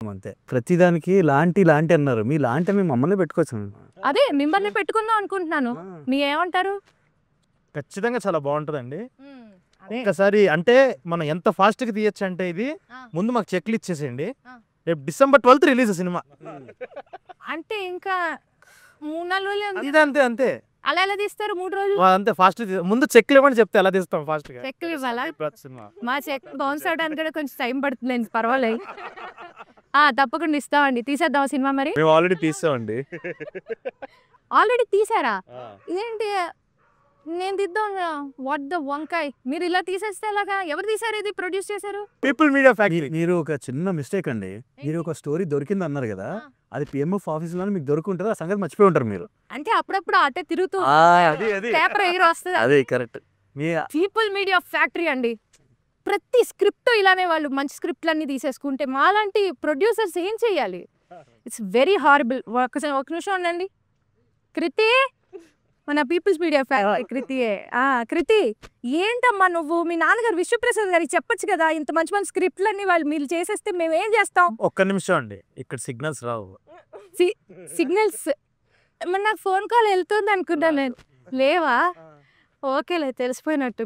అంతే. ప్రతిదానికి లాంటి లాంటి అన్నారు. మీ లాంటి మేము మమ్మల్ని పెట్టుకోవచ్చు. అదే మిమ్మల్ని పెట్టుకుందాం అనుకుంటున్నాను. మీ ఏమంటారు? ఖచ్చితంగా చాలా బాగుంటుందండి. ఒక్కసారి అంటే మనం ఎంత ఫాస్ట్గా తీయచ్చు అంటే ఇది ముందు మాకు చెక్లు ఇచ్చేసేయండి. రేపు December 12th రిలీజ్ సినిమా. అంటే ఇంకా 3-4 రోజులు ఇది అంతే అంతే అలా ఎలా తీస్తారు 3 రోజులు? అంతే ఫాస్ట్ ముందు చెక్లు ఇవ్వని చెప్తే ఎలా తీస్తాం ఫాస్ట్ గా చెక్లు ఇవ్వాలా? సినిమా. మా చెక్ బౌన్స్ అవడానికి కూడా కొంచెం టైం పడుతుందండి. పర్వాలేదు. తప్పకుండా ఇస్తామండి. తీసేద్దాం సినిమా మరి. మేము ఆల్రెడీ తీసామండి. ఆల్రెడీ తీసారా? ఇదేంటి నేను తీద్దాం వాట్ ద వంకాయ్ మీరు ఇలా తీసేస్తే ఎలాగా? ఎవరు తీసారు? ఇది ప్రొడ్యూస్ చేశారు? People media factory. మీరు ఒక చిన్న మిస్టేక్ అండి. మీరు ఒక స్టోరీ దొరికింది అన్నారు కదా, అది PMF ఆఫీస్ లో మీకు దొరుకుంటుంది. ఆ సంగతి మర్చిపోయి ఉంటారు మీరు. అంటే అప్పుడప్పుడు అటే తిరుగుతూ పేపర్ ఎగిరి వస్తుంది. అదే కరెక్ట్. మీ పీపుల్ మీడియా ఫ్యాక్టరీ అండి. ప్రతి స్క్రిప్ట్ ఇలానే వాళ్ళు మంచి స్క్రిప్ట్లు అన్ని తీసేసుకుంటే మాలాంటి ప్రొడ్యూసర్స్ ఏం చేయాలి? It's very horrible. ఒక నిమిషం ఉండండి. కృతి, మన పీపుల్స్ మీడియా ఫ్యాక్టరీ కృతియే. కృతి, ఏంటమ్మా నువ్వు మీ నాన్నగారు విశ్వప్రసాద్ గారికి చెప్పొచ్చు కదా, ఇంత మంచి మంచి స్క్రిప్ట్లు అన్ని వాళ్ళు మీరు చేసేస్తే మేము ఏం చేస్తాం? ఒక్క నిమిషం అండి, ఇక్కడ సిగ్నల్స్ రావు. సిగ్నల్స్ మరి నాకు ఫోన్ కాల్ వెళ్తుంది అనుకున్నాను నేను. లేవా? ఓకేలే, తెలిసిపోయినట్టు.